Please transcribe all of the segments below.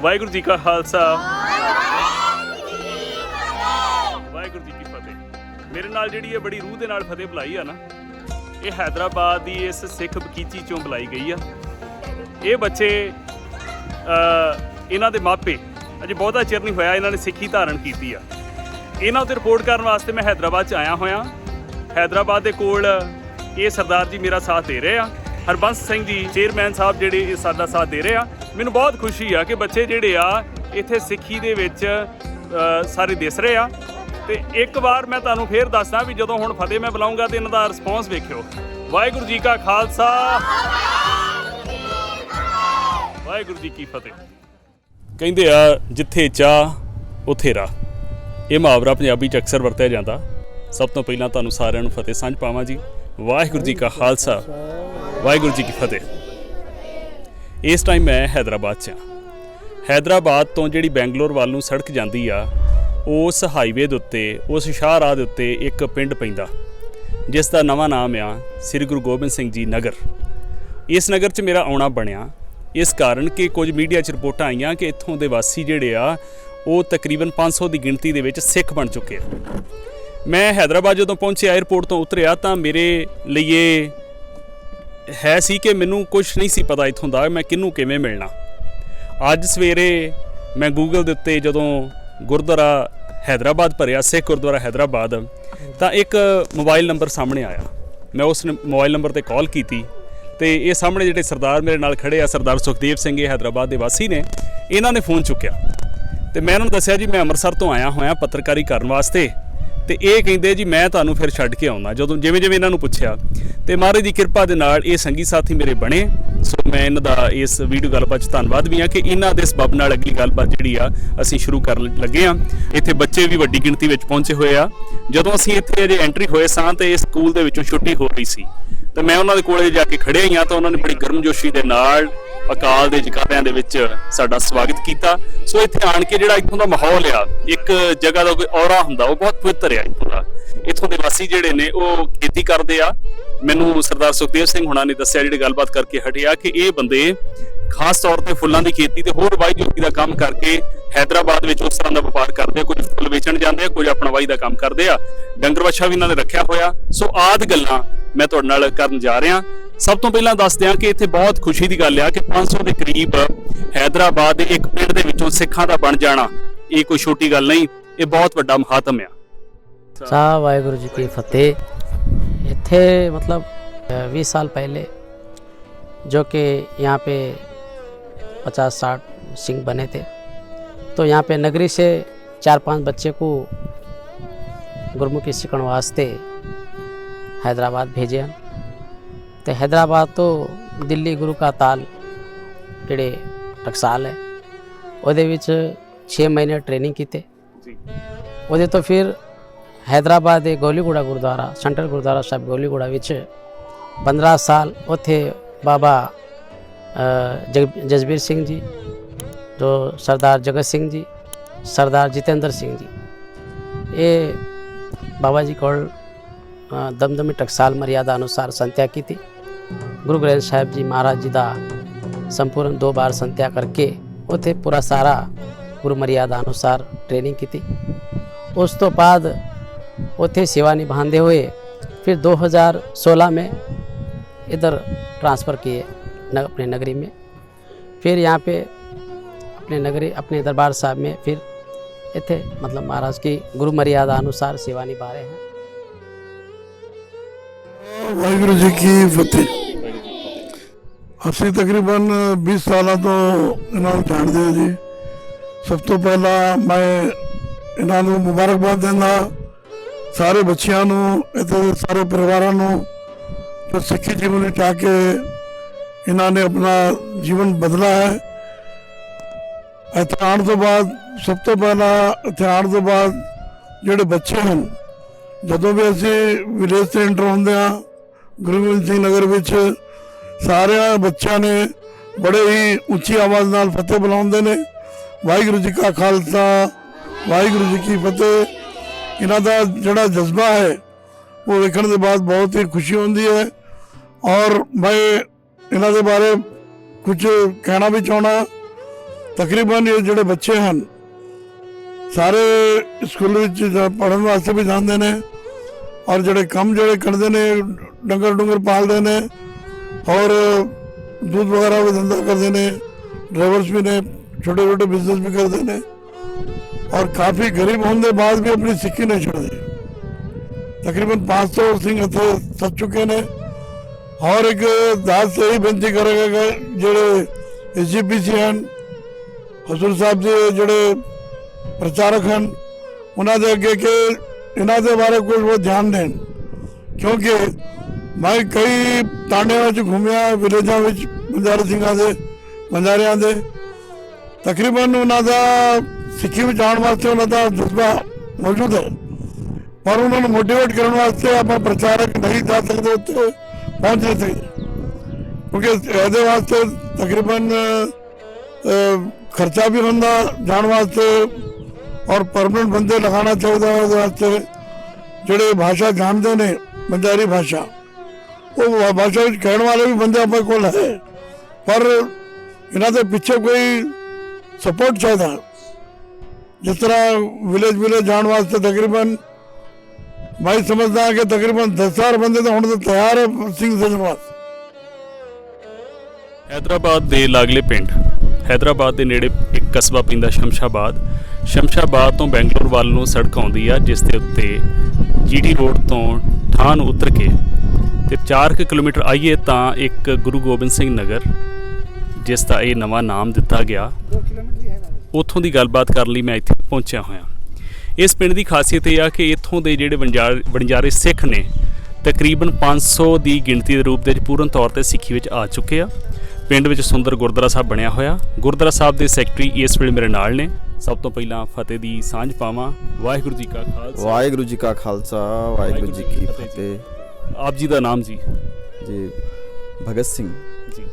वाहिगुरू जी का खालसा वाहिगुरू जी की फतेह। मेरे नाल जिहड़ी बड़ी रूह दे नाल फतेह बुलाई आ ना, ये हैदराबाद की इस सिख बगीची चों बुलाई गई आ। ये बच्चे इन्हां दे मापे अजे बहुता चिर नहीं होया इन्हां ने सिੱਖੀ धारण की आ। इन्हां उत्ते रिपोर्ट करन वास्ते मैं हैदराबाद च आया होया। हैदराबाद के कोल ये सरदार जी मेरा साथ दे रहे हैं, हरबंस सिंह जी चेयरमैन साहब जिहड़े साडा साथ दे रहे हैं। मैनूं बहुत खुशी आ कि बच्चे जिहड़े आ इत्थे सिੱਖੀ दे विच सारे दिस रहे आ। ते एक बार मैं तुहानूं फिर दसदा भी जदों हुण फतेह मैं बुलाऊंगा तो इन्हां दा रिस्पॉन्स वेखियो। वाहिगुरू जी का खालसा वाहिगुरू जी की फतेह। कहंदे आ जिथे चाह उत्थे राह, ये मुहावरा पंजाबी च अक्सर वरतिया जाता। सब तो पहलां तुहानूं सारिआं नूं फतेह सांझ पावां जी। वाहिगुरू जी का खालसा वाहिगुरू जी की फतेह। इस टाइम मैं हैदराबाद च हाँ। हैदराबाद तो जिहड़ी बैंगलोर वाल नूं सड़क जांदी आ, उस हाईवे दे उत्ते उस शाहराह दे उत्ते एक पिंड पैंदा जिस दा नवां नाम आ श्री गुरु गोबिंद सिंह जी नगर। इस नगर च मेरा आउणा बणिआ इस कारण कि कुछ मीडिया च रिपोर्टां आईयां कि इत्थों दे वासी जिहड़े आ वो तकरीबन 500 की गिणती दे विच सिख बन चुके हैं। मैं हैदराबाद जदों पहुंचे एयरपोर्ट तो उतरिया तो मेरे लिए है सी कि मैनू कुछ नहीं सी पता इत्थों दा मैं किनू किवें मिलना। अज सवेरे मैं गूगल दे उत्ते जदों गुरुद्वारा हैदराबाद भरिया सिख गुरुद्वारा हैदराबाद तो एक मोबाइल नंबर सामने आया। मैं उस मोबाइल नंबर पर कॉल की तो ये सामने जिहड़े सरदार मेरे नाल खड़े आ सरदार सुखदेव सिंह ये हैदराबाद के वासी ने, इन्होंने फ़ोन चुक्या तो मैं उन्होंने दस्सिया जी मैं अमृतसर तो आया होया पत्रकारी करन वास्ते। तो ये कहिंदे जी मैं तुहानूं फिर छड्ड के आउणा। जदों जिवें जिवें इन्हां नूं पुछया तो महाराज दी किरपा दे नाल ये संगी साथी मेरे बने। सो मैं इन्हां दा इस वीडियो गलबात च धन्नवाद भी हाँ कि इन्हां दे सबब नाल अगली गलबात जिहड़ी आ असीं शुरू करन लगे हाँ। इत्थे बच्चे भी वड्डी गिणती विच पहुंचे होए आ। जदों असीं इत्थे अजे एंट्री होए सां ते इस स्कूल दे विचों छुट्टी हो रही सी तो मैं उन्हां दे कोले जाके खड़े ही हाँ तो उन्होंने बड़ी गर्मजोशी दे नाल अकाल दे जकारिਆਂ ਦੇ ਵਿੱਚ ਸਾਡਾ ਸਵਾਗਤ ਕੀਤਾ। सो ਇੱਥੇ ਆਣ ਕੇ ਜਿਹੜਾ ਇੱਥੋਂ ਦਾ ਮਾਹੌਲ ਆ ਇੱਕ ਜਗ੍ਹਾ ਦਾ ਕੋਈ ਔਰਾ ਹੁੰਦਾ ਉਹ ਬਹੁਤ ਪਵਿੱਤਰ ਆ। ਇੱਥੋਂ ਦੇ ਵਾਸੀ ਜਿਹੜੇ ਨੇ ਉਹ ਖੇਤੀ ਕਰਦੇ ਆ। ਮੈਨੂੰ ਸਰਦਾਰ ਸੁਖਦੇਵ ਸਿੰਘ ਹੁਣਾਂ ਨੇ ਦੱਸਿਆ ਜਿਹੜੇ ਗੱਲਬਾਤ ਕਰਕੇ ਹਟਿਆ ਕਿ ਇਹ ਬੰਦੇ ਖਾਸ ਤੌਰ ਤੇ ਫੁੱਲਾਂ ਦੀ ਖੇਤੀ ਤੇ ਹੋਰ ਵਾਈ ਜੋਤੀ ਦਾ ਕੰਮ ਕਰਕੇ हैदराबाद ਵਿੱਚ ਉਸ ਤਰ੍ਹਾਂ ਦਾ ਵਪਾਰ ਕਰਦੇ ਆ। ਕੁਝ ਫੁੱਲ ਵੇਚਣ ਜਾਂਦੇ ਆ, ਕੁਝ ਆਪਣਾ ਵਾਈ ਦਾ ਕੰਮ ਕਰਦੇ ਆ। ਡੰਗਰ ਵੱਛਾ ਵੀ ਇਹਨਾਂ ਨੇ ਰੱਖਿਆ ਹੋਇਆ। ਸੋ ਆਦ ਗੱਲਾਂ मैं तुहाडे नाल करन जा रहा। सब तो पहलां दस दियां कि इत्थे बहुत खुशी की गल आ कि 500 के करीब हैदराबाद दे एक पिंड दे विचों सिखां दा बन जाना ये कोई छोटी गल नहीं, ये बहुत वड्डा महात्म आ। साहब वाहिगुरू जी की फतेह। इत्थे मतलब 20 साल पहले जो कि यहाँ पे 50-60 सिंह बने थे तो यहाँ पे नगरी से 4-5 बच्चे को गुरमुखी सीखण वास्ते हैदराबाद भेजे हैं। तो हैदराबाद तो दिल्ली गुरु का ताल जिहड़े टकसाल है ਉਹਦੇ ਵਿੱਚ 6 महीने ट्रेनिंग की ਉਹਦੇ तो फिर हैदराबाद ਦੇ ਗੋਲੀਗੁੜਾ गुरुद्वारा सेंट्रल गुरुद्वारा साहब ਗੋਲੀਗੁੜਾ ਵਿੱਚ 15 साल ਉੱਥੇ बाबा जसबीर सिंह जी, जो सरदार जगत सिंह जी, सरदार जितेंद्र सिंह जी, ये बाबा जी को दमदमी टकसाल मर्यादा अनुसार संत्या की थी। गुरु ग्रंथ साहिब जी महाराज जी का संपूर्ण 2 बार संत्या करके उत्थे पूरा सारा गुरु मर्यादा अनुसार ट्रेनिंग की थी। उस तो बाद उत्थे सेवा निभाते हुए फिर 2016 में इधर ट्रांसफ़र किए अपने नगरी में। फिर यहाँ पे अपने नगरी अपने दरबार साहब में फिर इत्थे मतलब महाराज की गुरु मर्यादा अनुसार सेवा निभा रहे हैं। वाहिगुरू जी की फतेह। ਅਸੀਂ तकरीबन 20 सालों तो इन्हों जानते हैं जी। सब तो पहला मैं इन्हों मुबारकबाद देना सारे बच्चों इतने सारे परिवारों जो सिक्खी जीवन के इन्होंने अपना जीवन बदला है। इत्थे आने तो बाद सब तो पहला इत्थे आने तो बाद जोड़े बच्चे हैं जदों भी असी विलेज से एंटर होंगे हाँ गुरु गोबिंद सिंह नगर विच सारे बच्चों ने बड़े ही उच्ची आवाज़ नाल फतेह बुलाते हैं। वाहिगुरू जी का खालसा वाहिगुरू जी की फतेह। इन्हां दा जिहड़ा जज्बा है वो देखने के बाद बहुत ही खुशी होती है। और मैं इन्हां दे बारे कुछ कहना भी चाहना। ਤਕਰੀਬਨ ਇਹ ਜਿਹੜੇ ਬੱਚੇ ਹਨ ਸਾਰੇ ਸਕੂਲ ਵਿੱਚ ਪੜ੍ਹਨ ਵਾਸਤੇ ਵੀ ਜਾਂਦੇ ਨੇ ਔਰ ਜਿਹੜੇ ਕੰਮ ਜਿਹੜੇ ਕਰਦੇ ਨੇ ਡੰਗਰ ਪਾਲਦੇ ਨੇ ਔਰ दूध वगैरह का धंधा करते हैं, ड्राइवर्स भी ने, छोटे छोटे बिजनेस भी करते हैं और काफ़ी गरीब होने के बाद भी अपनी सिक्की नहीं छोड़ते। तकरीबन 500 सिंह इतने सच चुके हैं और एक दास से ही बेनती करेगा कि जोड़े SGPC हैं हजूर साहब जी जोड़े प्रचारक हैं उन्होंने अगे कि इन्होंने बारे कुछ वो ध्यान दें, क्योंकि मैं कई तांडियां घूमिया विलेजा बंजारे सिंघां दे बंजारियां दे तकरीबन उन्होंने सिक्खी में आने वास्ते उन्होंने जज्बा मौजूद है, पर उन्होंने मोटिवेट करने वास्ते आप प्रचारक नहीं जा सकते उत्थे पहुँच नहीं सकते, क्योंकि ये वास्ते तकरीबन खर्चा भी होंदा जाने वास्ते और परमानेंट बंदे लगाना चाहिए वास्ते जोड़े भाषा जानते हैं बंजारी भाषा वो भाषा कहने वाले भी बंदे अपने को है, पर इन्हों के पीछे कोई सपोर्ट चाहिए। जिस तरह विलेज जाने वास्ते तकरीबन मैं समझदा कि तकरीबन 10,000 बंदे तो होने तैयार है सिंह सजन वास्ते। हैदराबाद के लागले पिंड हैदराबाद के नेड़े एक कस्बा पैंदा शमशाबाद तो बैंगलोर वाल नूं सड़क आउंदी आ, जिस दे उत्ते GT रोड तो ठान उतर के ते 4 किलोमीटर आइए तो एक गुरु गोबिंद सिंह नगर जिसका ये नवा नाम दिता गया, उत्थों की गलबात करने लिए मैं इत्थे पहुंचा होया। इस पिंड की खासियत यह है कि इत्थों के जिहड़े बंजारे सिख ने तकरीबन 500 की गिणती के रूप में पूर्ण तौर पर सिੱਖੀ ਵਿੱਚ आ चुके हैं। पिंड में सुंदर गुरुद्वारा साहब बनया होया, गुरुद्वारा साहब के सैकटरी इस वेले मेरे नाल ने। सब तो पहला फतेह की सांझ पावां। वाहिगुरू जी का खालसा वाहिगुरू जी का खालसा वाहिगुरू जी की फतेह। आप जी का नाम जी? जी भगत सिंह जी।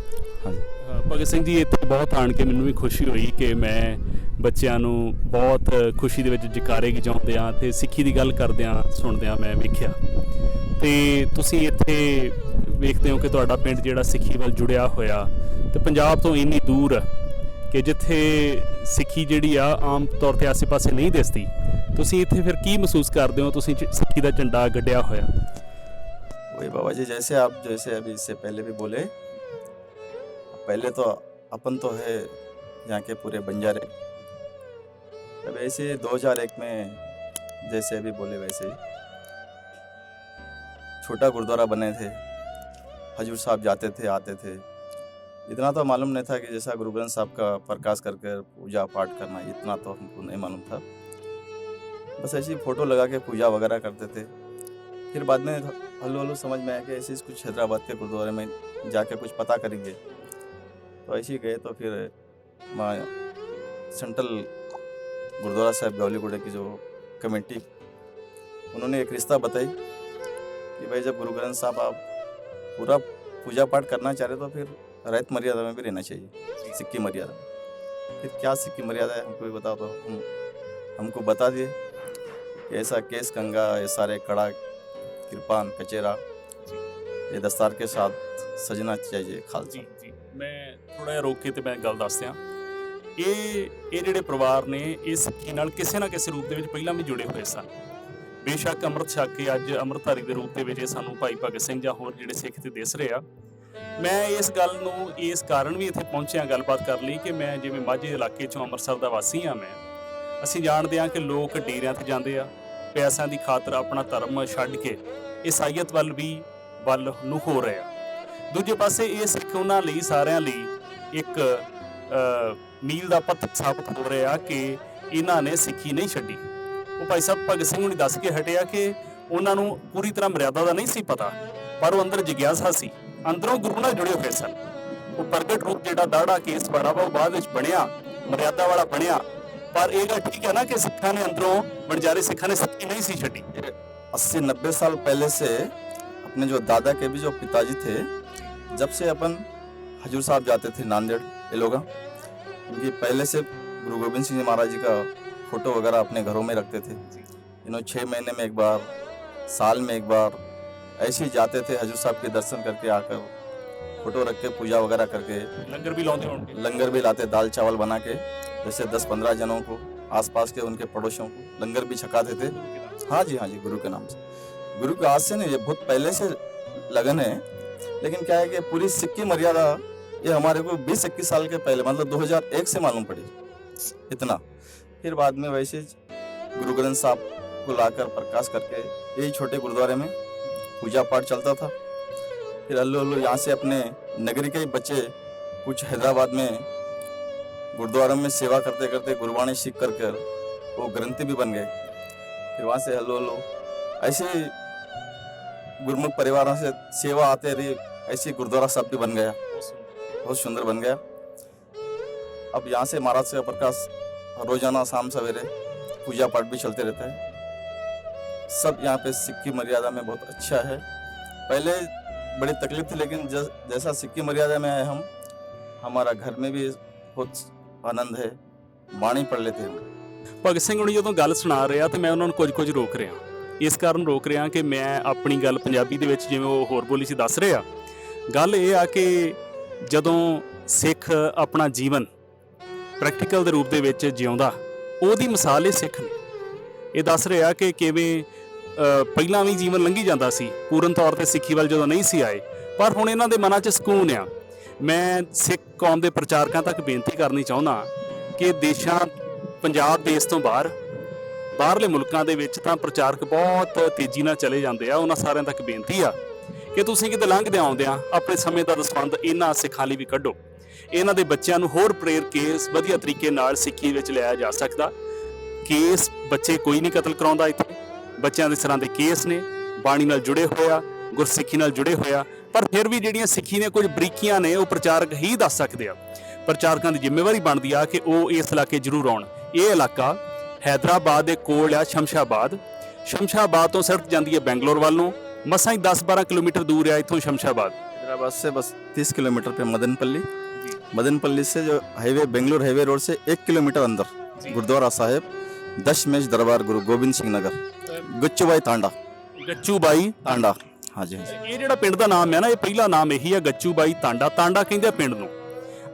हाँ जी भगत सिंह जी इत्थे बहुत आण के मैनूं भी खुशी हुई कि मैं ਬੱਚਿਆਂ ਨੂੰ बहुत खुशी ਦੇ ਵਿੱਚ ਜਕਾਰੇ ਗਾਉਂਦੇ ਆ ਤੇ ਸਿੱਖੀ ਦੀ ਗੱਲ ਕਰਦਿਆਂ ਸੁਣਦਿਆਂ ਮੈਂ ਵੇਖਿਆ ਤੇ ਤੁਸੀਂ ਇੱਥੇ ਵੇਖਦੇ ਹੋ ਕਿ ਤੁਹਾਡਾ ਪਿੰਡ ਜਿਹੜਾ ਸਿੱਖੀ ਵੱਲ ਜੁੜਿਆ ਹੋਇਆ ਤੇ ਪੰਜਾਬ ਤੋਂ ਇੰਨੀ ਦੂਰ ਕਿ ਜਿੱਥੇ ਸਿੱਖੀ ਜਿਹੜੀ ਆ ਆਮ ਤੌਰ ਤੇ ਆਸੇ-ਪਾਸੇ ਨਹੀਂ ਦਿਸਦੀ, ਤੁਸੀਂ ਇੱਥੇ ਫਿਰ ਕੀ ਮਹਿਸੂਸ ਕਰਦੇ ਹੋ? ਤੁਸੀਂ ਸਿੱਖੀ ਦਾ ਝੰਡਾ ਗੱਡਿਆ ਹੋਇਆ। वही बाबा जी जैसे आप जैसे अभी इससे पहले भी बोले, पहले तो अपन तो है यहाँ के पूरे बंजारे, अब ऐसे 2001 में जैसे अभी बोले वैसे छोटा गुरुद्वारा बने थे, हजूर साहब जाते थे आते थे। इतना तो मालूम नहीं था कि जैसा गुरु ग्रंथ साहब का प्रकाश करके पूजा पाठ करना, इतना तो हमको नहीं मालूम था। बस ऐसी फ़ोटो लगा के पूजा वगैरह करते थे। फिर बाद में हल्लू हल्लू समझ में आया कि ऐसे कुछ हैदराबाद के गुरुद्वारे में जाके कुछ पता करेंगे, तो ऐसे ही गए। तो फिर मैं सेंट्रल गुरुद्वारा साहब गौलीगुड़े की जो कमेटी, उन्होंने एक रिश्ता बताई कि भाई जब गुरु ग्रंथ साहब आप पूरा पूजा पाठ करना चाह रहे तो फिर रैत मर्यादा में भी रहना चाहिए, सिक्की मर्यादा में। फिर क्या सिक्की मर्यादा है हमको भी बताओ, तो हमको बता दिए कि ऐसा केस कंगा, ये सारे कड़ा कृपान कचेरा ये दस्तार के साथ सजना चाहिए खालसा। जी जी, मैं थोड़ा जिहा रोक के ते मैं गल दस दियां। ਇਹ ਜਿਹੜੇ ਪਰਿਵਾਰ ਨੇ ਇਹ ਸਿੱਖੀ ਨਾਲ ਕਿਸੇ ਨਾ ਕਿਸੇ ਰੂਪ ਦੇ ਵਿੱਚ ਪਹਿਲਾਂ ਵੀ ਜੁੜੇ ਹੋਏ ਸਨ। ਬੇਸ਼ੱਕ ਅੰਮ੍ਰਿਤ ਛਕ ਕੇ ਅੱਜ ਅੰਮ੍ਰਿਤਧਾਰੀ ਦੇ ਰੂਪ ਦੇ ਵਿੱਚ ਇਹ ਸਾਨੂੰ ਭਾਈ ਭਗਤ ਸਿੰਘ ਜਾਂ ਹੋਰ ਜਿਹੜੇ ਸਿੱਖ ਤੇ ਦਿਸ ਰਹੇ ਆ। ਮੈਂ ਇਸ ਗੱਲ ਨੂੰ ਇਸ ਕਾਰਨ ਵੀ ਇੱਥੇ ਪਹੁੰਚਿਆ ਗੱਲਬਾਤ ਕਰਨ ਲਈ ਕਿ ਮੈਂ ਜਿਵੇਂ ਮਾਝੇ ਇਲਾਕੇ 'ਚੋਂ ਅੰਮ੍ਰਿਤਸਰ ਦਾ ਵਾਸੀ ਹਾਂ। ਅਸੀਂ ਜਾਣਦੇ ਹਾਂ ਕਿ ਲੋਕ ਡੇਰਿਆਂ 'ਤੇ ਜਾਂਦੇ ਆ, ਪੈਸਿਆਂ ਦੀ ਖਾਤਰ ਆਪਣਾ ਧਰਮ ਛੱਡ ਕੇ ਈਸਾਈਅਤ ਵੱਲ ਨੂੰ ਹੋ ਰਹੇ ਆ। ਦੂਜੇ ਪਾਸੇ ਇਹ ਸਿੱਖ ਉਹਨਾਂ ਲਈ ਸਾਰਿਆਂ ਲਈ ਇੱਕ मील का पत्थर साबित हो रहा कि इन्होंने सिक्खी नहीं छड्डी। वो भाई साहब भगत सिंह ने दस के हटिया कि उन्होंने पूरी तरह मर्यादा का नहीं सी पता, पर वो अंदर जिग्यासा सी, अंदरों गुरु नाल जुड़े हुए सन। वो प्रगट रूप जो दाड़ा केस बड़ा वा बाद बनया मर्यादा वाला बनया, पर यह गल ठीक है ना कि सिखा ने अंदरों बंजारे सिखा ने सिक्खी नहीं सी छड्डी। 80-90 साल पहले से अपने जो दादा के भी जो पिताजी थे, जब से अपन हजूर साहब जाते थे नांदेड़ ये लोग, उनकी पहले से गुरु गोबिंद सिंह जी महाराज जी का फ़ोटो वगैरह अपने घरों में रखते थे। इन्होंने 6 महीने में एक बार, साल में एक बार ऐसे ही जाते थे हजूर साहब के दर्शन करके आकर फोटो रख के पूजा वगैरह करके लंगर भी लाते होंगे। लंगर भी लाते, दाल चावल बना के जैसे 10-15 जनों को, आसपास के उनके पड़ोसियों को लंगर भी छकाते थे। हाँ जी, गुरु के नाम से। गुरु के आज से नहीं, ये बहुत पहले से लगन है, लेकिन क्या है कि पूरी सिख की मर्यादा ये हमारे को 20-21 साल के पहले, मतलब 2001 से मालूम पड़ी इतना। फिर बाद में वैसे गुरु ग्रंथ साहब को लाकर प्रकाश करके यही छोटे गुरुद्वारे में पूजा पाठ चलता था। फिर अल्लू अल्लू यहाँ से अपने नगरी के ही बच्चे कुछ हैदराबाद में गुरुद्वारों में सेवा करते करते गुरबाणी सीख कर वो ग्रंथी भी बन गए। फिर वहाँ से हल्लो हल्लो ऐसे ही गुरमुख परिवारों से सेवा आते रही, ऐसे गुरुद्वारा साहब भी बन गया, बहुत सुंदर बन गया। अब यहाँ से महाराज का प्रकाश रोजाना शाम सवेरे पूजा पाठ भी चलते रहता है। सब यहाँ पे सिख की मर्यादा में बहुत अच्छा है। पहले बड़ी तकलीफ थी, लेकिन जैसा सिख की मर्यादा में आए हम, हमारा घर में भी बहुत आनंद है, बाणी पढ़ लेते हैं। ਭਗਤ ਸਿੰਘ ਹੁਣੀ ਜਦੋਂ ਗੱਲ ਸੁਣਾ ਰਿਹਾ ਤੇ ਮੈਂ ਉਹਨਾਂ ਨੂੰ ਕੁਝ ਰੋਕ ਰਿਹਾ। ਇਸ ਕਾਰਨ ਰੋਕ ਰਿਹਾ ਕਿ ਮੈਂ ਆਪਣੀ ਗੱਲ ਪੰਜਾਬੀ ਦੇ ਵਿੱਚ ਜਿਵੇਂ ਉਹ ਹੋਰ ਬੋਲੀ 'ਚ ਦੱਸ ਰਿਹਾ, ਗੱਲ ਇਹ ਆ ਕਿ ਜਦੋਂ ਸਿੱਖ ਆਪਣਾ ਜੀਵਨ ਪ੍ਰੈਕਟੀਕਲ ਦੇ ਰੂਪ ਦੇ ਵਿੱਚ ਜਿਉਂਦਾ, ਉਹਦੀ ਮਿਸਾਲ ਇਹ ਸਿੱਖ ਨੇ। ਇਹ ਦੱਸ ਰਿਹਾ ਕਿ ਕਿਵੇਂ ਪਹਿਲਾਂ ਵੀ ਜੀਵਨ ਲੰਘੀ ਜਾਂਦਾ ਸੀ, ਪੂਰਨ ਤੌਰ 'ਤੇ ਸਿੱਖੀ ਵੱਲ ਜਦੋਂ ਨਹੀਂ ਸੀ ਆਏ, ਪਰ ਹੁਣ ਇਹਨਾਂ ਦੇ ਮਨਾਂ 'ਚ ਸਕੂਨ ਆ। ਮੈਂ ਸਿੱਖ ਕੌਮ ਦੇ ਪ੍ਰਚਾਰਕਾਂ ਤੱਕ ਬੇਨਤੀ ਕਰਨੀ ਚਾਹੁੰਦਾ ਕਿ ਦੇਸ਼ਾਂ, ਪੰਜਾਬ ਦੇਸ਼ ਤੋਂ ਬਾਹਰਲੇ ਮੁਲਕਾਂ ਦੇ ਵਿੱਚ ਤਾਂ ਪ੍ਰਚਾਰਕ ਬਹੁਤ ਤੇਜ਼ੀ ਨਾਲ ਚਲੇ ਜਾਂਦੇ ਆ। ਉਹਨਾਂ ਸਾਰਿਆਂ ਤੱਕ ਬੇਨਤੀ ਆ ਕਿ ਤੁਸੀਂ ਕਿਤੇ ਲੰਘਦੇ ਆਉਂਦਿਆਂ ਆਪਣੇ ਸਮੇਂ ਦਾ ਦਸਵੰਧ ਇਹਨਾਂ ਸਿੱਖਾਂ ਲਈ ਵੀ ਕੱਢੋ। ਇਹਨਾਂ ਦੇ ਬੱਚਿਆਂ ਨੂੰ ਹੋਰ ਪ੍ਰੇਰ ਕੇ ਵਧੀਆ ਤਰੀਕੇ ਨਾਲ ਸਿੱਖੀ ਵਿੱਚ ਲਿਆਇਆ ਜਾ ਸਕਦਾ। ਕੇਸ ਬੱਚੇ ਕੋਈ ਨਹੀਂ ਕਤਲ ਕਰਾਉਂਦਾ, ਇੱਥੇ ਬੱਚਿਆਂ ਦੇ ਸਿਰਾਂ ਦੇ ਕੇਸ ਨੇ, ਬਾਣੀ ਨਾਲ ਜੁੜੇ ਹੋਇਆ, ਗੁਰਸਿੱਖੀ ਨਾਲ ਜੁੜੇ ਹੋਇਆ, ਪਰ ਫਿਰ ਵੀ ਜਿਹੜੀਆਂ ਸਿੱਖੀ ਨੇ ਕੁਝ ਬਰੀਕੀਆਂ ਨੇ ਉਹ ਪ੍ਰਚਾਰਕ ਹੀ ਦੱਸ ਸਕਦੇ ਆ। ਪ੍ਰਚਾਰਕਾਂ ਦੀ ਜ਼ਿੰਮੇਵਾਰੀ ਬਣਦੀ ਆ ਕਿ ਉਹ ਇਸ ਇਲਾਕੇ ਜ਼ਰੂਰ ਆਉਣ। ਇਹ ਇਲਾਕਾ हैदराबाद ਦੇ ਕੋਲ ਆ शमशाबाद ਤੋਂ ਸੜਕ ਜਾਂਦੀ ਹੈ बेंगलोर ਵੱਲ ਨੂੰ, ਮਸਾਂ ਹੀ 10-12 किलोमीटर दूर है इथों शमशाबाद। हैदराबाद से बस 30 किलोमीटर पे मदनपल्ली से जो हाईवे बेंगलोर हाईवे रोड से 1 किलोमीटर अंदर गुरुद्वारा साहिब दशमेश दरबार गुरु गोबिंद सिंह नगर गच्चूबाई तांडा। हाँ जी। ਇਹ ਜਿਹੜਾ ਪਿੰਡ ਦਾ ਨਾਮ ਹੈ ਨਾ, ਇਹ ਪਹਿਲਾ ਨਾਮ ਇਹੀ ਹੈ गच्चूबाई तांडा। ਤਾਂਡਾ ਕਹਿੰਦੇ ਪਿੰਡ ਨੂੰ,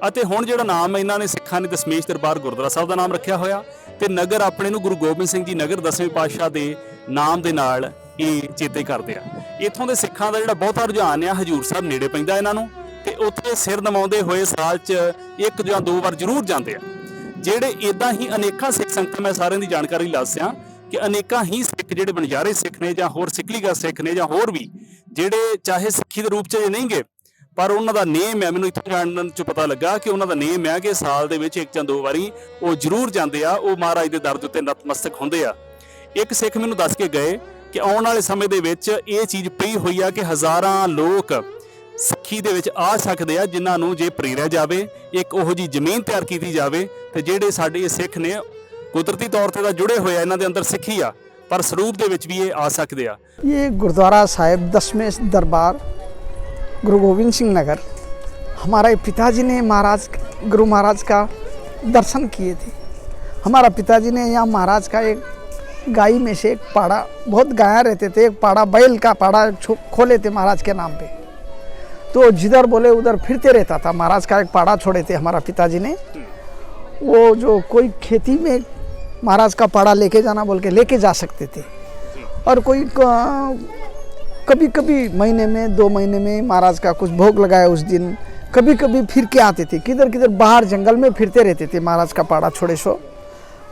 ਅਤੇ ਹੁਣ ਜਿਹੜਾ ਨਾਮ ਇਹਨਾਂ ਨੇ ਸਿੱਖਾਂ ਨੇ ਦਸ਼ਮੇਸ਼ ਦਰਬਾਰ ਗੁਰਦੁਆਰਾ ਸਾਹਿਬ ਦਾ ਨਾਮ ਰੱਖਿਆ ਹੋਇਆ, ਤੇ ਨਗਰ ਆਪਣੇ ਨੂੰ ਗੁਰੂ ਗੋਬਿੰਦ ਸਿੰਘ ਜੀ ਨਗਰ 10ਵੇਂ ਪਾਤਸ਼ਾਹ ਦੇ ਨਾਮ ਦੇ ਨਾਲ ਇਹ ਚੇਤੇ ਕਰਦੇ ਆ। ਇੱਥੋਂ ਦੇ ਸਿੱਖਾਂ ਦਾ ਜਿਹੜਾ ਬਹੁਤਾ ਰੁਝਾਨ ਆ, ਹਜੂਰ ਸਾਹਿਬ ਨੇੜੇ ਪੈਂਦਾ ਇਹਨਾਂ ਨੂੰ, ਤੇ ਉੱਥੇ ਸਿਰ ਨਵਾਉਂਦੇ ਹੋਏ ਸਾਲ 'ਚ 1 ਜਾਂ 2 ਵਾਰ ਜ਼ਰੂਰ ਜਾਂਦੇ ਆ। ਜਿਹੜੇ ਇਦਾਂ ਹੀ ਅਨੇਕਾਂ ਸਿੱਖ ਸੰਗਤਾਂ, ਮੈਂ ਸਾਰਿਆਂ ਦੀ ਜਾਣਕਾਰੀ ਦੱਸਿਆ ਕਿ ਅਨੇਕਾਂ ਹੀ ਸਿੱਖ ਜਿਹੜੇ ਬਣਜਾਰੇ ਸਿੱਖ ਨੇ ਜਾਂ ਹੋਰ ਸਿੱਕਲੀਗਰ ਸਿੱਖ ਨੇ ਜਾਂ ਹੋਰ ਵੀ ਜਿਹੜੇ ਚਾਹੇ ਸਿੱਖੀ ਦੇ ਰੂਪ 'ਚ ਨਹੀਂ ਗਏ, ਪਰ ਉਹਨਾਂ ਦਾ ਨੇਮ ਹੈ, ਮੈਨੂੰ ਇੱਥੋਂ ਜਾਣਨ 'ਚ ਪਤਾ ਲੱਗਾ ਕਿ ਉਹਨਾਂ ਦਾ ਨੇਮ ਹੈ ਕਿ ਸਾਲ ਦੇ ਵਿੱਚ 1 ਜਾਂ 2 ਵਾਰੀ ਉਹ ਜ਼ਰੂਰ ਜਾਂਦੇ ਆ, ਉਹ ਮਹਾਰਾਜ ਦੇ ਦਰ ਦੇ ਉੱਤੇ ਨਤਮਸਤਕ ਹੁੰਦੇ ਆ। ਇੱਕ ਸਿੱਖ ਮੈਨੂੰ ਦੱਸ ਕੇ ਗਏ ਕਿ ਆਉਣ ਵਾਲੇ ਸਮੇਂ ਦੇ ਵਿੱਚ ਇਹ ਚੀਜ਼ ਪਈ ਹੋਈ ਆ ਕਿ ਹਜ਼ਾਰਾਂ ਲੋਕ ਸਿੱਖੀ ਦੇ ਵਿੱਚ ਆ ਸਕਦੇ ਆ, ਜਿਨ੍ਹਾਂ ਨੂੰ ਜੇ ਪ੍ਰੇਰਿਆ ਜਾਵੇ, ਇੱਕ ਉਹੋ ਜਿਹੀ ਜ਼ਮੀਨ ਤਿਆਰ ਕੀਤੀ ਜਾਵੇ, ਤੇ ਜਿਹੜੇ ਸਾਡੇ ਸਿੱਖ ਨੇ ਕੁਦਰਤੀ ਤੌਰ ਤੇ ਤਾਂ ਜੁੜੇ ਹੋਏ ਆ, ਇਹਨਾਂ ਦੇ ਅੰਦਰ ਸਿੱਖੀ ਆ, ਪਰ ਸਰੂਪ ਦੇ ਵਿੱਚ ਵੀ ਇਹ ਆ ਸਕਦੇ ਆ। ये गुरुद्वारा साहिब दशमेश दरबार गुरु गोविंद सिंह नगर, हमारे पिताजी ने गुरु महाराज का दर्शन किए थे। हमारा पिताजी ने यहाँ महाराज का एक गाय में से एक पाड़ा, बहुत गाया रहते थे, एक पाड़ा बैल का पाड़ा खोले थे महाराज के नाम पे, तो जिधर बोले उधर फिरते रहता था। महाराज का एक पाड़ा छोड़े थे हमारा पिताजी ने। वो जो कोई खेती में महाराज का पाड़ा लेके जाना बोल के लेके जा सकते थे, और कोई कभी कभी महीने में 2 महीने में महाराज का कुछ भोग लगाया उस दिन, कभी कभी फिर के आते थे, किधर किधर बाहर जंगल में फिरते रहते थे। महाराज का पाड़ा छोड़े सो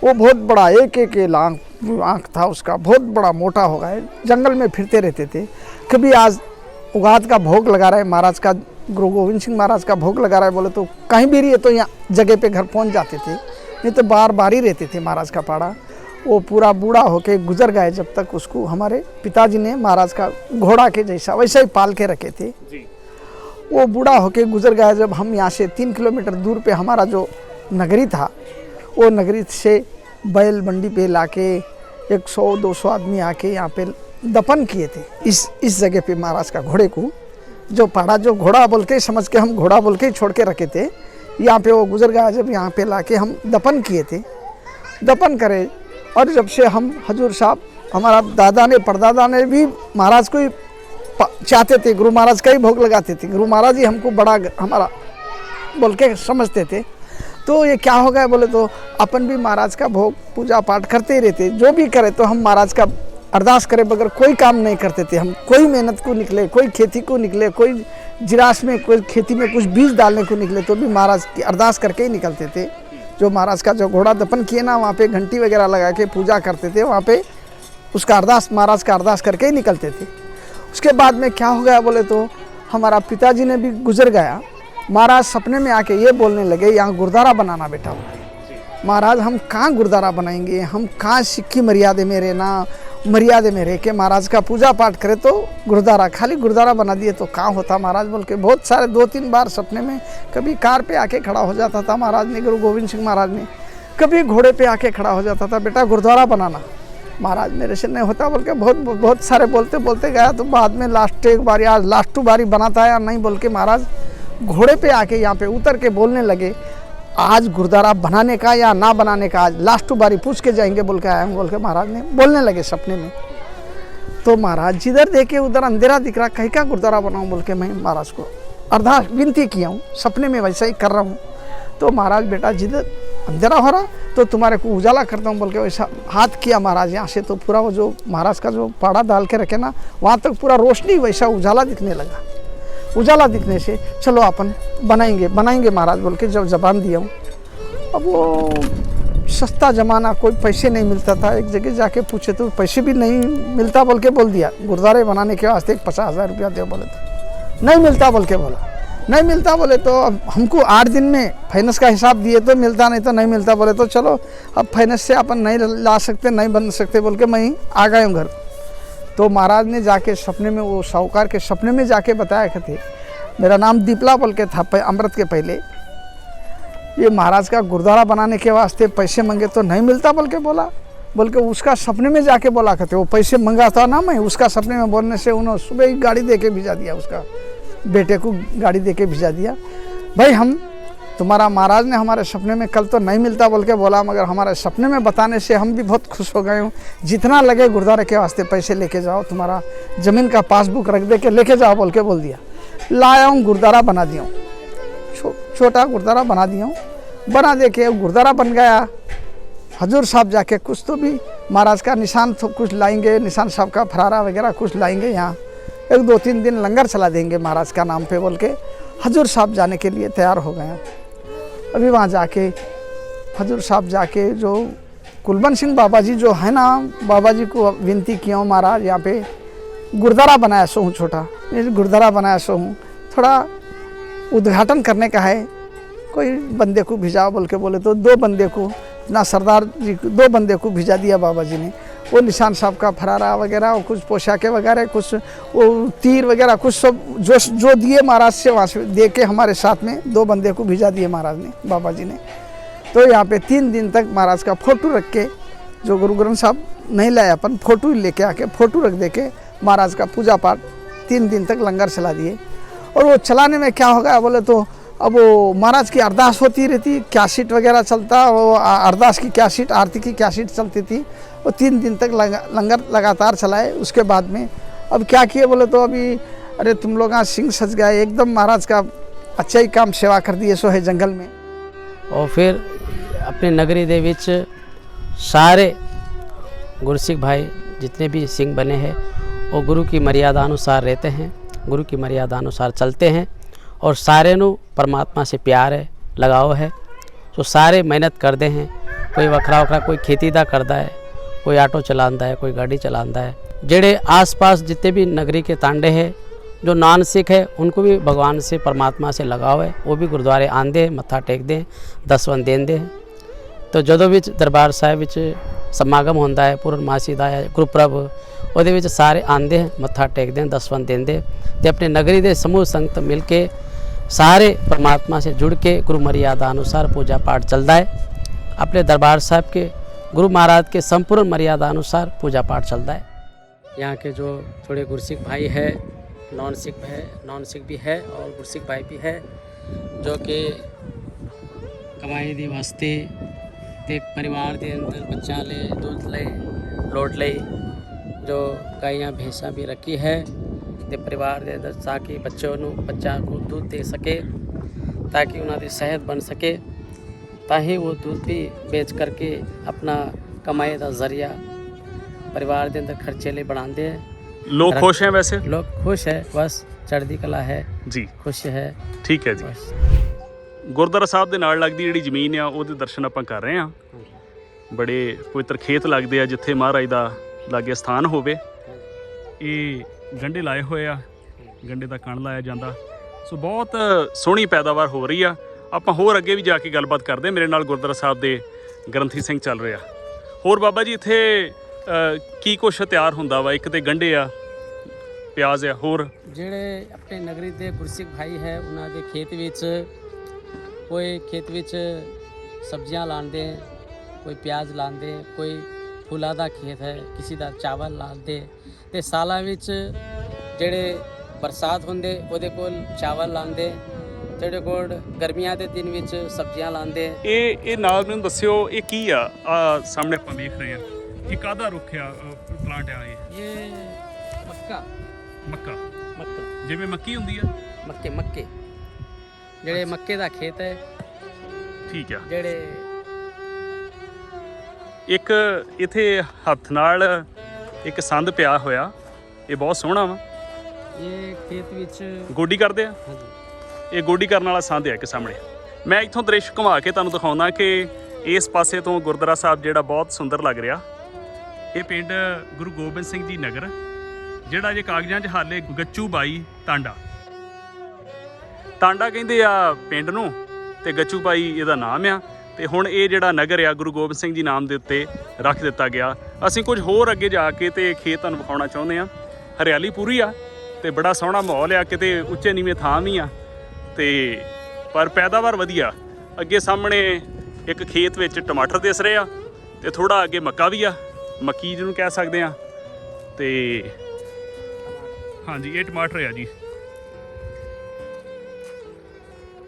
वो बहुत बड़ा एक आँख था उसका, बहुत बड़ा मोटा हो गया, जंगल में फिरते रहते थे। कभी आज उगाद का भोग लगा रहा है महाराज का, गुरु गोविंद सिंह महाराज का भोग लगा रहा है बोले तो कहीं भी रहिए तो यहाँ जगह पे घर पहुँच जाते थे, नहीं तो बार बार ही रहते थे महाराज का पाड़ा। वो पूरा बूढ़ा होके गुजर गए, जब तक उसको हमारे पिताजी ने महाराज का घोड़ा के जैसा वैसा ही पाल के रखे थे। वो बूढ़ा होके गुजर गया। जब हम यहाँ से 3 किलोमीटर दूर पे हमारा जो नगरी था, वो नगरी से बैल मंडी पे लाके 100-200 आदमी आके यहाँ पे दफन किए थे। इस जगह पे महाराज का घोड़े को, जो पाड़ा जो घोड़ा बोल के समझ के हम घोड़ा बोल के ही छोड़ के रखे थे, यहाँ पे वो गुजर गया। जब यहाँ पे लाके हम दफन किए थे, दफन करे, और जब से हम हजूर साहब, हमारा दादा ने परदादा ने भी महाराज को ही चाहते थे, गुरु महाराज का ही भोग लगाते थे, गुरु महाराज ही हमको बड़ा हमारा बोल के समझते थे। तो ये क्या हो गया बोले तो अपन भी महाराज का भोग पूजा पाठ करते ही रहते, जो भी करे तो हम महाराज का अरदास करे बगैर कोई काम नहीं करते थे। हम कोई मेहनत को निकले, कोई खेती को निकले, कोई जिरास में कोई खेती में कुछ बीज डालने को निकले तो भी महाराज की अरदास करके ही निकलते थे। जो महाराज का जो घोड़ा दफन किए ना, वहाँ पे घंटी वगैरह लगा के पूजा करते थे, वहाँ पे उसका अरदास महाराज का अरदास करके ही निकलते थे। उसके बाद में क्या हो गया बोले तो हमारा पिताजी ने भी गुजर गया। महाराज सपने में आके ये बोलने लगे यहाँ गुरुद्वारा बनाना बेटा। महाराज हम कहाँ गुरुद्वारा बनाएंगे, हम कहाँ सिक्की मर्यादे में रहना, मर्यादे में रह के महाराज का पूजा पाठ करे तो गुरुद्वारा, खाली गुरुद्वारा बना दिए तो कहाँ होता महाराज बोल के बहुत सारे 2-3 बार सपने में कभी कार पे आके खड़ा हो जाता था महाराज ने, गुरु गोविंद सिंह महाराज ने, कभी घोड़े पे आके खड़ा हो जाता था, बेटा गुरुद्वारा बनाना। महाराज मेरे से नहीं होता बोल के बहुत सारे बोलते बोलते गया। तो बाद में लास्ट बारी, आज लास्ट बारी बनाता है या नहीं बोल के महाराज घोड़े पे आके यहाँ पे उतर के बोलने लगे आज गुरुद्वारा बनाने का या ना बनाने का, आज लास्ट बारी पूछ के जाएंगे बोल के आया हूँ बोल के महाराज ने बोलने लगे सपने में। तो महाराज जिधर देखे उधर अंधेरा दिख रहा, कहीं का गुरुद्वारा बनाऊँ बोल के मैं महाराज को अरदास विनती किया हूँ, सपने में वैसा ही कर रहा हूँ। तो महाराज बेटा जिधर अंधेरा हो रहा तो तुम्हारे को उजाला करता हूँ बोल के वैसा हाथ किया महाराज यहाँ से, तो पूरा वो जो महाराज का जो पाड़ा डाल के रखे ना वहाँ तक पूरा रोशनी वैसा उजाला दिखने लगा। उजाला दिखने से चलो अपन बनाएंगे महाराज बोल के जब जबान दिया हूँ। अब वो सस्ता ज़माना, कोई पैसे नहीं मिलता था, एक जगह जाके पूछे तो पैसे भी नहीं मिलता बोल के बोल दिया। गुरुद्वारे बनाने के वास्ते 50,000 रुपया दे बोले तो नहीं मिलता बोल के बोला, नहीं मिलता बोले तो अब हमको 8 दिन में फाइनेंस का हिसाब दिए तो मिलता, नहीं तो नहीं मिलता बोले तो चलो अब फाइनेंस से अपन नहीं ला सकते, नहीं बन सकते बोल के मैं आ गया हूँ घर। तो महाराज ने जाके सपने में, वो साहूकार के सपने में जाके बताया करते, मेरा नाम दीपला बोल के था अमृत के पहले, ये महाराज का गुरुद्वारा बनाने के वास्ते पैसे मांगे तो नहीं मिलता बोल के उसका सपने में जाके बोला करते। वो पैसे मंगा था ना मैं, उसका सपने में बोलने से उन्होंने सुबह ही गाड़ी दे के भिजा दिया, उसका बेटे को गाड़ी दे के भिजा दिया। भाई हम तुम्हारा महाराज ने हमारे सपने में कल तो नहीं मिलता बोल के बोला, मगर हमारे सपने में बताने से हम भी बहुत खुश हो गए हूँ। जितना लगे गुरुद्वारे के वास्ते पैसे लेके जाओ, तुम्हारा ज़मीन का पासबुक रख दे के लेके जाओ बोल के बोल दिया। लाया हूँ गुरुद्वारा बना दिया हूँ, छोटा गुरुद्वारा बना दिया हूँ। बना दे के गुरुद्वारा बन गया। हजूर साहब जाके कुछ तो भी महाराज का निशान तो कुछ लाएंगे, निशान साहब का फरारा वगैरह कुछ लाएंगे, यहाँ 1-2-3 दिन लंगर चला देंगे महाराज का नाम पे बोल के हजूर साहब जाने के लिए तैयार हो गए हैं। अभी वहाँ जाके हजूर साहब जाके जो कुलबंत सिंह बाबा जी जो है ना, बाबा जी को विनती किया हूँ महाराज यहाँ पे गुरुद्वारा बनाया सो हूँ, छोटा गुरुद्वारा बनाया सो हूँ, थोड़ा उद्घाटन करने का है, कोई बंदे को भिजाओ बोल के बोले तो 2 बंदे को ना सरदार जी 2 बंदे को भिजा दिया बाबा जी ने। वो निशान साहब का फरारा वगैरह, कुछ पोशाकें वगैरह, कुछ वो तीर वगैरह कुछ सब जो दिए महाराज से वहाँ से दे के हमारे साथ में 2 बंदे को भिजा दिए महाराज ने, बाबा जी ने। तो यहाँ पे 3 दिन तक महाराज का फ़ोटो रख के, जो गुरु ग्रंथ साहब नहीं लाए अपन, फ़ोटो लेके आके फ़ोटो रख दे के महाराज का पूजा पाठ 3 दिन तक लंगर चला दिए। और वो चलाने में क्या हो गया बोले तो अब वो महाराज की अरदास होती रहती, कैसेट वगैरह चलता, वो अरदास की कैसेट, आरती की कैसेट चलती थी। वो 3 दिन तक लंगर लगातार चलाए। उसके बाद में अब क्या किए बोले तो अभी अरे तुम लोग यहाँ सिंह सज गए एकदम, महाराज का अच्छा ही काम सेवा कर दिए सो है जंगल में। और फिर अपने नगरी दे विच सारे गुरसिख भाई जितने भी सिंह बने हैं वो गुरु की मर्यादा अनुसार रहते हैं, गुरु की मर्यादा अनुसार चलते हैं। और सारे नू परमात्मा से प्यार है, लगाव है, तो सारे मेहनत करते हैं। कोई वखरा कोई खेती दा करता है, कोई ऑटो चलाता है, कोई गाड़ी चलाता है। जेड़े आसपास जितने भी नगरी के तांडे हैं जो नान सिख है उनको भी भगवान से परमात्मा से लगाव है, वो भी गुरुद्वारे आंदे मत्था टेक दें, 10 वन देंदे। तो जदों भी दरबार साहिब विच समागम होता है, पूर्णमासी का गुरपुरब, ਉਹਦੇ ਵਿੱਚ ਸਾਰੇ आंदे हैं, मत्था टेकते हैं, 10 वन देंदे ते अपने नगरी के समूह संगत मिल के सारे परमात्मा से जुड़ के गुरु मर्यादा अनुसार पूजा पाठ चलता है। अपने दरबार साहब के गुरु महाराज के संपूर्ण मर्यादा अनुसार पूजा पाठ चलता है। यहाँ के जो थोड़े गुरसिख भाई है, नॉन सिख भी है और गुरसिख भाई भी है, जो कि कमाई दी वास्ते ते परिवार के अंदर बच्चा ले, दूध ले, लोट ले, जो गायें भैंसा भी रखी है ਤੇ ਪਰਿਵਾਰ ਦੇ ਅੰਦਰ ਤਾਂ ਕਿ ਬੱਚਿਆਂ ਨੂੰ ਦੁੱਧ ਦੇ ਸਕੇ, ਤਾਂ ਕਿ ਉਹਨਾਂ ਦੀ ਸਿਹਤ ਬਣ ਸਕੇ, ਤਾਂ ਹੀ ਉਹ ਦੁੱਧ ਵੀ ਵੇਚ ਕਰਕੇ ਆਪਣਾ ਕਮਾਈ ਦਾ ਜ਼ਰੀਆ ਪਰਿਵਾਰ ਦੇ ਅੰਦਰ ਖਰਚੇ ਲਈ ਬਣਾਉਂਦੇ ਹੈ। ਲੋਕ ਖੁਸ਼ ਹੈ ਵੈਸੇ? ਲੋਕ ਖੁਸ਼ ਹੈ, ਬਸ ਚੜ੍ਹਦੀ ਕਲਾ ਹੈ ਜੀ, ਖੁਸ਼ ਹੈ ਠੀਕ ਹੈ ਜੀ। ਬਸ। ਗੁਰਦੁਆਰਾ ਸਾਹਿਬ ਦੇ ਨਾਲ ਲੱਗਦੀ ਜਿਹੜੀ ਜ਼ਮੀਨ ਆ ਉਹਦੇ ਦਰਸ਼ਨ ਆਪਾਂ ਕਰ ਰਹੇ ਹਾਂ। ਬੜੇ ਪਵਿੱਤਰ ਖੇਤ ਲੱਗਦੇ ਆ ਜਿੱਥੇ ਮਹਾਰਾਜ ਦਾ ਲਾਗੇ ਸਥਾਨ ਹੋਵੇ। ਇਹ ਗੰਢੇ ਲਾਏ ਹੋਏ ਆ, ਗੰਢੇ ਦਾ ਕਣ ਲਾਇਆ ਜਾਂਦਾ, ਸੋ ਬਹੁਤ ਸੋਹਣੀ ਪੈਦਾਵਾਰ ਹੋ ਰਹੀ ਆ। ਆਪਾਂ ਹੋਰ ਅੱਗੇ ਵੀ ਜਾ ਕੇ ਗੱਲਬਾਤ ਕਰਦੇ। ਮੇਰੇ ਨਾਲ ਗੁਰਦੁਆਰਾ ਸਾਹਿਬ ਦੇ ਗ੍ਰੰਥੀ ਸਿੰਘ ਚੱਲ ਰਹੇ ਆ। ਹੋਰ ਬਾਬਾ ਜੀ ਇੱਥੇ ਕੀ ਕੁਛ ਤਿਆਰ ਹੁੰਦਾ ਵਾ? ਇੱਕ ਤੇ ਗੰਢੇ ਆ, ਪਿਆਜ਼ ਆ, ਹੋਰ ਜਿਹੜੇ ਆਪਣੇ ਨਗਰੀ ਦੇ ਗੁਰਸਿੱਖ ਭਾਈ ਹੈ ਉਹਨਾਂ ਦੇ ਖੇਤ ਵਿੱਚ ਕੋਈ ਸਬਜ਼ੀਆਂ ਲਾਉਂਦੇ, ਕੋਈ ਪਿਆਜ਼ ਲਾਉਂਦੇ, ਕੋਈ ਫੁੱਲਾਂ ਦਾ ਖੇਤ ਹੈ, ਕਿਸੇ ਦਾ ਚਾਵਲ ਲਾਉਂਦੇ। ਤੇ ਸਾਲਾਂ ਵਿੱਚ ਜਿਹੜੇ ਬਰਸਾਤ ਹੁੰਦੇ ਉਹਦੇ ਕੋਲ ਚਾਵਲ ਲਾਉਂਦੇ, ਜਿਹੜੇ ਕੋਲ ਗਰਮੀਆਂ ਦੇ ਦਿਨ ਵਿੱਚ ਸਬਜ਼ੀਆਂ ਲਾਉਂਦੇ। ਇਹ ਨਾਲ ਮੈਨੂੰ ਦੱਸਿਓ ਇਹ ਕੀ ਆ? ਆ ਸਾਹਮਣੇ ਆਪਾਂ ਵੇਖ ਰਹੇ ਆ, ਇਹ ਕਾਹਦਾ ਰੁੱਖ ਆ, ਪਲਾਂਟ ਆ? ਇਹ ਮੱਕਾ ਜਿਵੇਂ ਮੱਕੀ ਹੁੰਦੀ ਆ, ਮੱਕੇ ਜਿਹੜੇ ਮੱਕੇ ਦਾ ਖੇਤ ਹੈ। ਠੀਕ ਆ। ਜਿਹੜੇ ਇੱਕ ਇੱਥੇ ਹੱਥ ਨਾਲ ਇੱਕ ਸੰਦ ਪਿਆ ਹੋਇਆ, ਇਹ ਬਹੁਤ ਸੋਹਣਾ ਵਾ। ਇਹ ਖੇਤ ਵਿੱਚ ਗੋਡੀ ਕਰਦੇ ਆ। ਹਾਂਜੀ, ਇਹ ਗੋਡੀ ਕਰਨ ਵਾਲਾ ਸੰਦ ਆ ਇੱਕ ਸਾਹਮਣੇ। ਮੈਂ ਇੱਥੋਂ ਦ੍ਰਿਸ਼ ਘੁਮਾ ਕੇ ਤੁਹਾਨੂੰ ਦਿਖਾਉਣਾ ਕਿ ਇਸ ਪਾਸੇ ਤੋਂ ਗੁਰਦੁਆਰਾ ਸਾਹਿਬ ਜਿਹੜਾ ਬਹੁਤ ਸੁੰਦਰ ਲੱਗ ਰਿਹਾ। ਇਹ ਪਿੰਡ ਗੁਰੂ ਗੋਬਿੰਦ ਸਿੰਘ ਜੀ ਨਗਰ, ਜਿਹੜਾ ਜੇ ਕਾਗਜ਼ਾਂ 'ਚ ਹਾਲੇ ਗੱਚੂ ਬਾਈ ਟਾਂਡਾ ਕਹਿੰਦੇ ਆ ਪਿੰਡ ਨੂੰ, ਤੇ ਗੱਚੂ ਬਾਈ ਇਹਦਾ ਨਾਮ ਆ। ਤੇ ਹੁਣ ਇਹ ਜਿਹੜਾ ਨਗਰ ਆ ਗੁਰੂ ਗੋਬਿੰਦ ਸਿੰਘ ਜੀ ਨਾਮ ਦੇ ਉੱਤੇ ਰੱਖ ਦਿੱਤਾ ਗਿਆ। ਅਸੀਂ ਕੁਝ ਹੋਰ ਅੱਗੇ ਜਾ ਕੇ ਤੇ ਖੇਤ ਤੁਹਾਨੂੰ ਵਿਖਾਉਣਾ ਚਾਹੁੰਦੇ ਆ। ਹਰਿਆਲੀ ਪੂਰੀ ਆ ਤੇ ਬੜਾ ਸੋਹਣਾ ਮਾਹੌਲ ਆ, ਕਿਤੇ ਉੱਚੇ ਨੀਵੇਂ ਥਾਂ ਵੀ ਆ ਤੇ ਪਰ ਪੈਦਾਵਾਰ ਵਧੀਆ। ਅੱਗੇ ਸਾਹਮਣੇ ਇੱਕ ਖੇਤ ਵਿੱਚ ਟਮਾਟਰ ਦਿਸ ਰਹੇ ਆ ਤੇ ਥੋੜਾ ਅੱਗੇ ਮੱਕਾ ਵੀ ਆ, ਮੱਕੀ ਜਿਹਨੂੰ ਕਹਿ ਸਕਦੇ ਆ। ਤੇ ਹਾਂਜੀ, ਇਹ ਟਮਾਟਰ ਆ ਜੀ।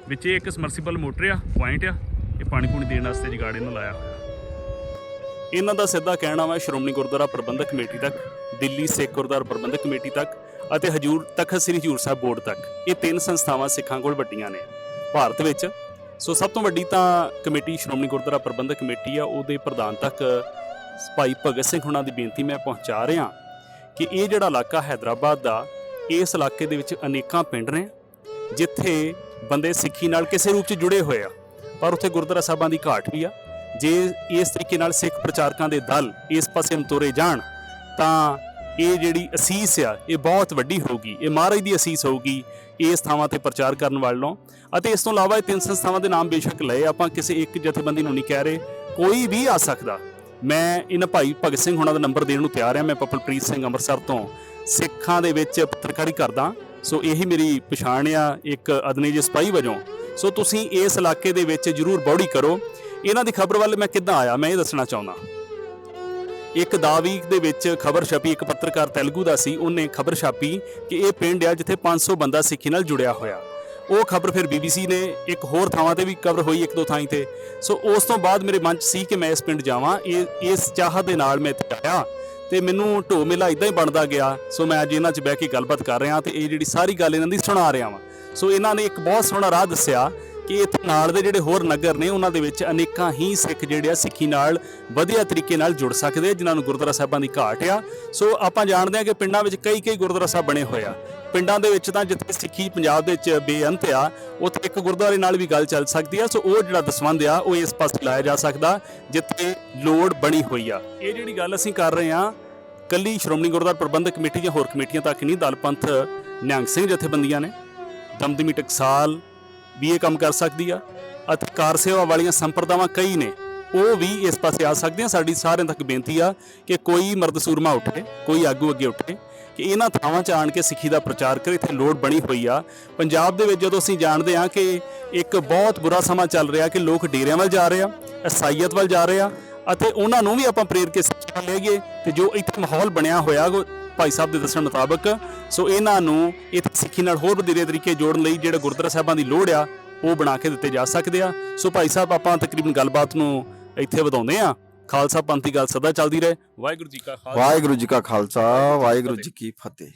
ਵਿੱਚ ਇੱਕ ਸਮਰਸੀਬਲ ਮੋਟਰ ਆ, ਪੁਆਇੰਟ ਆ, ਇਹ ਪਾਣੀ ਪੂਣੀ ਦੇਣ ਵਾਸਤੇ ਜਗਾੜ ਇਹਨੂੰ ਲਾਇਆ ਹੋਇਆ। ਇਹਨਾਂ ਦਾ ਸਿੱਧਾ ਕਹਿਣਾ ਵਾ ਸ਼੍ਰੋਮਣੀ ਗੁਰਦੁਆਰਾ ਪ੍ਰਬੰਧਕ ਕਮੇਟੀ ਤੱਕ, ਦਿੱਲੀ ਸਿੱਖ ਗੁਰਦੁਆਰਾ ਪ੍ਰਬੰਧਕ ਕਮੇਟੀ ਤੱਕ ਅਤੇ ਤਖਤ ਸ੍ਰੀ ਹਜ਼ੂਰ ਸਾਹਿਬ ਬੋਰਡ ਤੱਕ। ਇਹ ਤਿੰਨ ਸੰਸਥਾਵਾਂ ਸਿੱਖਾਂ ਕੋਲ ਵੱਡੀਆਂ ਨੇ ਭਾਰਤ ਵਿੱਚ। ਸੋ ਸਭ ਤੋਂ ਵੱਡੀ ਤਾਂ ਕਮੇਟੀ ਸ਼੍ਰੋਮਣੀ ਗੁਰਦੁਆਰਾ ਪ੍ਰਬੰਧਕ ਕਮੇਟੀ ਆ, ਉਹਦੇ ਪ੍ਰਧਾਨ ਤੱਕ ਭਾਈ ਭਗਤ ਸਿੰਘ ਹੁਣਾਂ ਦੀ ਬੇਨਤੀ ਮੈਂ ਪਹੁੰਚਾ ਰਿਹਾ ਕਿ ਇਹ ਜਿਹੜਾ ਇਲਾਕਾ ਹੈਦਰਾਬਾਦ ਦਾ, ਇਸ ਇਲਾਕੇ ਦੇ ਵਿੱਚ ਅਨੇਕਾਂ ਪਿੰਡ ਨੇ ਜਿੱਥੇ ਬੰਦੇ ਸਿੱਖੀ ਨਾਲ ਕਿਸੇ ਰੂਪ 'ਚ ਜੁੜੇ ਹੋਏ ਆ, ਪਰ ਉੱਥੇ ਗੁਰਦੁਆਰਾ ਸਾਹਿਬਾਂ ਦੀ ਘਾਟ ਵੀ ਆ। ਜੇ ਇਸ ਤਰੀਕੇ ਨਾਲ ਸਿੱਖ ਪ੍ਰਚਾਰਕਾਂ ਦੇ ਦਲ ਇਸ ਪਾਸੇ ਨੂੰ ਤੁਰੇ ਜਾਣ ਤਾਂ ਇਹ ਜਿਹੜੀ ਅਸੀਸ ਆ ਇਹ ਬਹੁਤ ਵੱਡੀ ਹੋਊਗੀ। ਇਹ ਮਹਾਰਾਜ ਦੀ ਅਸੀਸ ਹੋਊਗੀ ਇਸ ਥਾਵਾਂ ਤੇ ਪ੍ਰਚਾਰ ਕਰਨ ਵੱਲੋਂ। ਅਤੇ ਇਸ ਤੋਂ ਇਲਾਵਾ ਇਹ ਤਿੰਨ ਸੰਸਥਾਵਾਂ ਦੇ ਨਾਮ ਬੇਸ਼ੱਕ ਲਏ, ਆਪਾਂ ਕਿਸੇ ਇੱਕ ਜਥੇਬੰਦੀ ਨੂੰ ਨਹੀਂ ਕਹਿ ਰਹੇ, ਕੋਈ ਵੀ ਆ ਸਕਦਾ। ਮੈਂ ਇਹਨਾਂ ਭਾਈ ਭਗਤ ਸਿੰਘ ਹੁਣਾਂ ਦਾ ਨੰਬਰ ਦੇਣ ਨੂੰ ਤਿਆਰ ਹਾਂ। ਮੈਂ ਪਪਲਪ੍ਰੀਤ ਸਿੰਘ ਅੰਮ੍ਰਿਤਸਰ ਤੋਂ ਸਿੱਖਾਂ ਦੇ ਵਿੱਚ ਪੱਤਰਕਾਰੀ ਕਰਦਾ, ਸੋ ਇਹੀ ਮੇਰੀ ਪਛਾਣ ਆ ਇੱਕ ਅਦਨੇ ਜਿਹੇ ਸਿਪਾਹੀ ਵਜੋਂ। ਸੋ ਤੁਸੀਂ ਇਸ ਇਲਾਕੇ ਦੇ ਵਿੱਚ ਜ਼ਰੂਰ ਬੌੜੀ ਕਰੋ। ਇਹਨਾਂ ਦੀ ਖਬਰ ਵੱਲ ਮੈਂ ਕਿੱਦਾਂ ਆਇਆ, ਮੈਂ ਇਹ ਦੱਸਣਾ ਚਾਹੁੰਦਾ। ਇੱਕ ਦਾ ਵੀਕ ਦੇ ਵਿੱਚ ਖਬਰ ਛਪੀ, ਇੱਕ ਪੱਤਰਕਾਰ ਤੇਲਗੂ ਦਾ ਸੀ, ਉਹਨੇ ਖਬਰ ਛਾਪੀ ਕਿ ਇਹ ਪਿੰਡ ਆ ਜਿੱਥੇ 500 ਬੰਦਾ ਸਿੱਖੀ ਨਾਲ ਜੁੜਿਆ ਹੋਇਆ। ਉਹ ਖਬਰ ਫਿਰ BBC ਨੇ ਇੱਕ ਹੋਰ ਥਾਵਾਂ ਤੇ ਵੀ ਕਵਰ ਹੋਈ, ਇੱਕ ਦੋ ਥਾਈਂ ਤੇ। ਸੋ ਉਸ ਤੋਂ ਬਾਅਦ ਮੇਰੇ ਮਨ 'ਚ ਸੀ ਕਿ ਮੈਂ ਇਸ ਪਿੰਡ ਜਾਵਾਂ। ਇਸ ਚਾਹਤ ਦੇ ਨਾਲ ਮੈਂ ਇੱਥੇ ਆਇਆ ਤੇ ਮੈਨੂੰ ਢੋ ਮੇਲਾ ਇਦਾਂ ਹੀ ਬਣਦਾ ਗਿਆ। ਸੋ ਮੈਂ ਅੱਜ ਇਹਨਾਂ 'ਚ ਬਹਿ ਕੇ ਗੱਲਬਾਤ ਕਰ ਰਿਹਾ ਤੇ ਇਹ ਜਿਹੜੀ ਸਾਰੀ ਗੱਲ ਇਹਨਾਂ ਦੀ ਸੁਣਾ ਰਿਹਾ ਵਾਂ। ਸੋ ਇਹਨਾਂ ਨੇ ਇੱਕ ਬਹੁਤ ਸੋਹਣਾ ਰਾਹ ਦੱਸਿਆ ਕਿ ਇੱਥੇ ਨਾਲ ਦੇ ਜਿਹੜੇ ਹੋਰ ਨਗਰ ਨੇ ਉਹਨਾਂ ਦੇ ਵਿੱਚ ਅਨੇਕਾਂ ਹੀ ਸਿੱਖ ਜਿਹੜੇ ਆ ਸਿੱਖੀ ਨਾਲ ਵਧੀਆ ਤਰੀਕੇ ਨਾਲ ਜੁੜ ਸਕਦੇ, ਜਿਨ੍ਹਾਂ ਨੂੰ ਗੁਰਦੁਆਰਾ ਸਾਹਿਬਾਂ ਦੀ ਘਾਟ ਆ। ਸੋ ਆਪਾਂ ਜਾਣਦੇ ਹਾਂ ਕਿ ਪਿੰਡਾਂ ਵਿੱਚ ਕਈ ਗੁਰਦੁਆਰਾ ਸਾਹਿਬ ਬਣੇ ਹੋਏ ਆ। ਪਿੰਡਾਂ ਦੇ ਵਿੱਚ ਤਾਂ ਜਿੱਥੇ ਸਿੱਖੀ ਪੰਜਾਬ ਦੇ ਵਿੱਚ ਬੇਅੰਤ ਆ, ਉੱਥੇ ਇੱਕ ਗੁਰਦੁਆਰੇ ਨਾਲ ਵੀ ਗੱਲ ਚੱਲ ਸਕਦੀ ਆ। ਸੋ ਉਹ ਜਿਹੜਾ ਦਸਵੰਧ ਆ ਉਹ ਇਸ ਪਾਸੇ ਲਾਇਆ ਜਾ ਸਕਦਾ ਜਿੱਥੇ ਲੋੜ ਬਣੀ ਹੋਈ ਆ। ਇਹ ਜਿਹੜੀ ਗੱਲ ਅਸੀਂ ਕਰ ਰਹੇ ਹਾਂ ਕੱਲੀ ਸ਼੍ਰੋਮਣੀ ਗੁਰਦੁਆਰਾ ਪ੍ਰਬੰਧਕ ਕਮੇਟੀ ਜਾਂ ਹੋਰ ਕਮੇਟੀਆਂ ਤੱਕ ਨਹੀਂ, ਦਲ ਪੰਥ ਨਿਹੰਗ ਸਿੰਘ ਜਥੇਬੰਦੀਆਂ ਨੇ, ਦਮਦਮੀ ਟਕਸਾਲ ਵੀ ਇਹ ਕੰਮ ਕਰ ਸਕਦੀ ਆ ਅਤੇ ਕਾਰ ਸੇਵਾ ਵਾਲੀਆਂ ਸੰਪਰਦਾਵਾਂ ਕਈ ਨੇ, ਉਹ ਵੀ ਇਸ ਪਾਸੇ ਆ ਸਕਦੀਆਂ। ਸਾਡੀ ਸਾਰਿਆਂ ਤੱਕ ਬੇਨਤੀ ਆ ਕਿ ਕੋਈ ਮਰਦ ਸੂਰਮਾ ਉੱਠੇ, ਕੋਈ ਆਗੂ ਅੱਗੇ ਉੱਠੇ ਕਿ ਇਹਨਾਂ ਥਾਵਾਂ 'ਚ ਆਣ ਕੇ ਸਿੱਖੀ ਦਾ ਪ੍ਰਚਾਰ ਕਰੇ। ਇੱਥੇ ਲੋੜ ਬਣੀ ਹੋਈ ਆ। ਪੰਜਾਬ ਦੇ ਵਿੱਚ ਜਦੋਂ ਅਸੀਂ ਜਾਣਦੇ ਹਾਂ ਕਿ ਇੱਕ ਬਹੁਤ ਬੁਰਾ ਸਮਾਂ ਚੱਲ ਰਿਹਾ ਕਿ ਲੋਕ ਡੇਰਿਆਂ ਵੱਲ ਜਾ ਰਹੇ ਆ, ਈਸਾਈਅਤ ਵੱਲ ਜਾ ਰਹੇ ਆ, ਅਤੇ ਉਹਨਾਂ ਨੂੰ ਵੀ ਆਪਾਂ ਪ੍ਰੇਰ ਕੇ ਸਿੱਖਿਆ ਲੈ ਗਏ। ਤੇ ਜੋ ਇੱਥੇ ਮਾਹੌਲ ਬਣਿਆ ਹੋਇਆ ਭਾਈ ਸਾਹਿਬ ਦੇ ਦੱਸਣ ਮੁਤਾਬਕ, ਸੋ ਇਹਨਾਂ ਨੂੰ ਇੱਥੇ ਸਿੱਖੀ ਨਾਲ ਹੋਰ ਵਧੇਰੇ ਤਰੀਕੇ ਜੋੜਨ ਲਈ ਜਿਹੜੇ ਗੁਰਦੁਆਰਾ ਸਾਹਿਬਾਂ ਦੀ ਲੋੜ ਆ ਉਹ ਬਣਾ ਕੇ ਦਿੱਤੇ ਜਾ ਸਕਦੇ ਆ। ਸੋ ਭਾਈ ਸਾਹਿਬ ਆਪਾਂ ਤਕਰੀਬਨ ਗੱਲਬਾਤ ਨੂੰ ਇੱਥੇ ਵਧਾਉਂਦੇ ਆ। ਖਾਲਸਾ ਪੰਥ ਦੀ ਗੱਲ ਸਦਾ ਚੱਲਦੀ ਰਹੇ। ਵਾਹਿਗੁਰੂ ਜੀ ਕਾ ਖਾਲਸਾ, ਵਾਹਿਗੁਰੂ ਜੀ ਕਾ ਖਾਲਸਾ, ਵਾਹਿਗੁਰੂ ਜੀ ਕੀ ਫਤਿਹ।